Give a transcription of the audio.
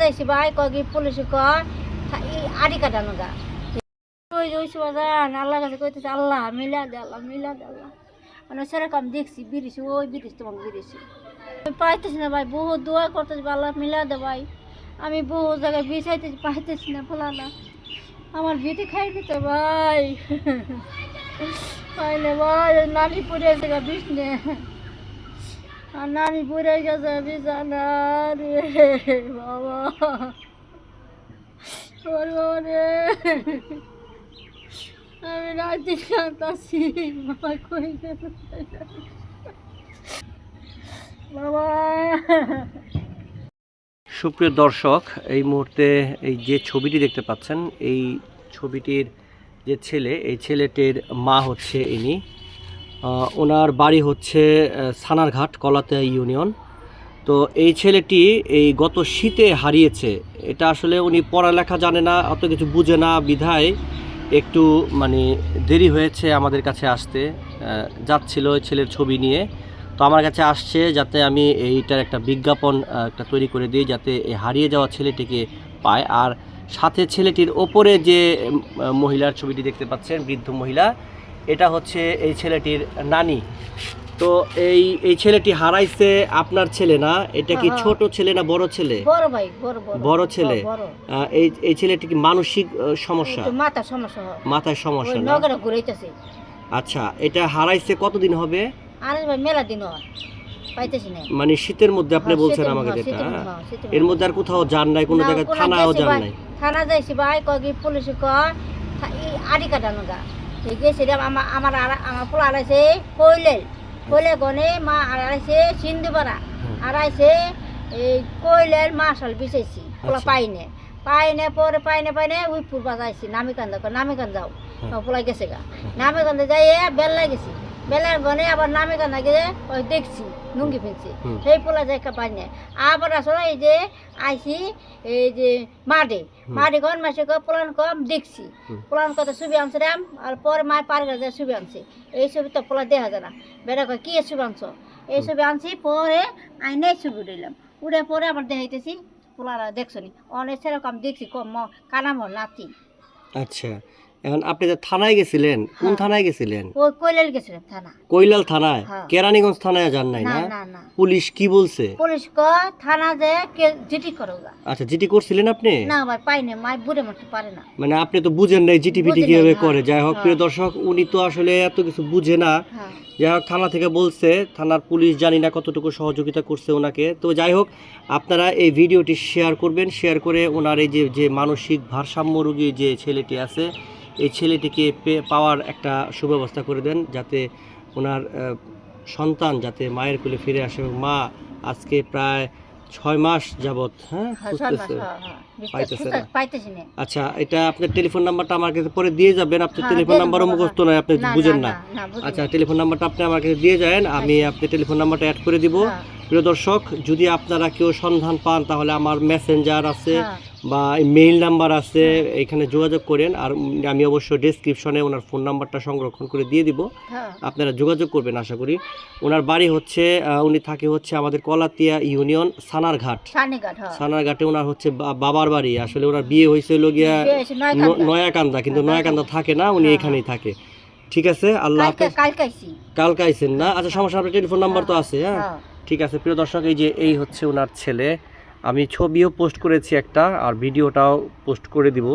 যাইছি ভাই কী পুলিশে কয় আড়ি কাটানো গা ওই বাজান আল্লাহ কাছে কইতেছে আল্লাহ মিলা দে আল্লাহ মিলা দে আল্লাহ মানে সেরকম দেখছি বিরিছি ওই বিরিশ তোমাকে বিরিছি আমি পাইতেছি না ভাই বহু দোয়া করতেছি আল্লাহ মিলা দে ভাই আমি বহু জায়গায় বিছাইতেছি পাইতেছি না ফলানা আমার বিটি খাই দিতে ভাই পাইলে ভাই নানি পড়ে গেছে বিষ নে আর নানি পড়ে গেছে বিছানা রে বাবা রে আমি রাতে কাঁদতাছি বাবা কই গেল বাবা। সুপ্রিয় দর্শক, এই মুহূর্তে এই যে ছবিটি দেখতে পাচ্ছেন এই ছবিটির যে ছেলে, এই ছেলেটির মা হচ্ছে ইনি। ওনার বাড়ি হচ্ছে সানারঘাট কলাতিয়া ইউনিয়ন। তো এই ছেলেটি এই গত শীতে হারিয়েছে। এটা আসলে উনি পড়ালেখা জানে না, অত কিছু বুঝে না, বিধায় একটু মানে দেরি হয়েছে আমাদের কাছে আসতে। যাচ্ছিল ছেলের ছবি নিয়ে, তো আমার কাছে আসছে যাতে আমি এইটার একটা বিজ্ঞাপন একটা তৈরি করে দিই, যাতে এই হারিয়ে যাওয়া ছেলেটিকে পায়। আর সাথে ছেলেটির ওপরে যে মহিলার ছবিটি দেখতে পাচ্ছেন, বৃদ্ধ মহিলা, এটা হচ্ছে এই ছেলেটির নানি। তো এই ছেলেটি হারাইছে আপনার ছেলে না? এটা কি ছোট ছেলে না বড় ছেলে? বড় ভাই, বড় ছেলে। এই ছেলেটি কি মানসিক সমস্যা? মাথায় সমস্যা না? আচ্ছা, এটা হারাইছে কতদিন হবে? আরে ভাই মেলা দিন হয়, পাইতেছি না। মানে শীতের মধ্যে আপনি বলছেন আমাকে যেটা, এর মধ্যে আর কোথাও যান নাই, কোনো জায়গায় থানাও যান নাই? থানা যাইছি ভাই কী পুলিশে কয় আড়ি কাটানো গা গেছে আমার পোলা আড়াইছে কইলে গনে মা আড়াইছে সিন্ধুপাড়া আড়াইছে এই কইলের মাসাল বিছাইছি পোলা পাইনে পরে পাইনে ওই পূর্বা যাইছি নামিকান্দা যাও পোলা গেছে গা নামিকান্দা যাই বেল্লা গেছি বেলার গনে আবার নামিকান্দা গেছে ওই দেখছি লুঙ্গি ফেলছি সেই পোলা যাই পাইনে আবার আসলে এই যে আইসি এই যে মাঠে গন মাসে পোলান কম দেখছি পোলান কত ছবি আনছে রাম আর পরে মায় পার গেছে ছবি আনছে এই ছবি তো পোলা দেখা যায় না বেড়া কয় কি ছবি আনছো এই ছবি আনছি পরে আইনে ছবি উঠাইলাম উঠে পরে আবার দেখাইতেছি পোলারা দেখছো নি অনেক সেরকম দেখছি কম কানামর নাতি। আচ্ছা, এখন আপনি যে থানায় গেছিলেন, কোন থানায় গেছিলেন? ওই কৈলাল গেছিলাম থানা। কৈলাল থানায়? কেরানীগঞ্জ থানায় যান নাই না? না। পুলিশ কি বলছে? পুলিশ কয় থানা যে জিটি করো। আচ্ছা, জিটি করছিলেন আপনি? না ভাই পাইনি, মাই বুড়ে মারতে পারে না। মানে আপনি তো বুঝেন নাই জিটি পিটি কিভাবে করে। যাই হোক প্রিয় দর্শক, উনি তো আসলে এত কিছু বুঝে না। যাই হোক থানা থেকে বলছে, থানার পুলিশ জানি না কতটুকু সহযোগিতা করছে ওনাকে। তো যাই হোক আপনারা এই ভিডিওটি শেয়ার করবেন, শেয়ার করে ওনার এই যে মানসিক ভারসাম্য রোগী যে ছেলেটি আছে, এই ছেলেটিকে পাওয়ার একটা সুব্যবস্থা করে দেন, যাতে ওনার সন্তান যাতে মায়ের কোলে ফিরে আসে। এবং মা আজকে প্রায় 6 মাস যাবৎ পাইতেছে না। আচ্ছা, এটা আপনার টেলিফোন নাম্বারটা আমার কাছে পরে দিয়ে যাবেন। আপনার টেলিফোন নাম্বারও মুখস্থ নয়, আপনি বুঝেন না। আচ্ছা, টেলিফোন নাম্বারটা আপনি আমার কাছে দিয়ে যান, আমি আপনার টেলিফোন নাম্বারটা অ্যাড করে দিব। প্রিয় দর্শক, যদি আপনারা কেউ সন্ধান পান তাহলে আমার মেসেঞ্জার আছে বা মেইল নাম্বার আছে, এখানে যোগাযোগ করেন। আর আমি অবশ্যই ডেসক্রিপশনে ওনার ফোন নাম্বারটা সংরক্ষণ করে দিয়ে দিব, আপনারা যোগাযোগ করবেন। আশা করি ওনার বাড়ি হচ্ছে, উনি থাকে হচ্ছে আমাদের কলাতিয়া ইউনিয়ন সানারঘাটে ওনার হচ্ছে বাবার বাড়ি। আসলে ওনার বিয়ে হয়েছে লগিয়া নয়াকান্দা, কিন্তু নয়াকান্দা থাকে না, উনি এখানেই থাকে। ঠিক আছে, আল্লাহ হাফেজ। কালকে আইছেন না? আচ্ছা, সমস্যা, আপনার টেলিফোন নাম্বার তো আছে। হ্যাঁ ঠিক আছে। প্রিয় দর্শক, এই হচ্ছে ওনার ছেলে। আমি ছবিও পোস্ট করেছি একটা, আর ভিডিওটাও পোস্ট করে দিব।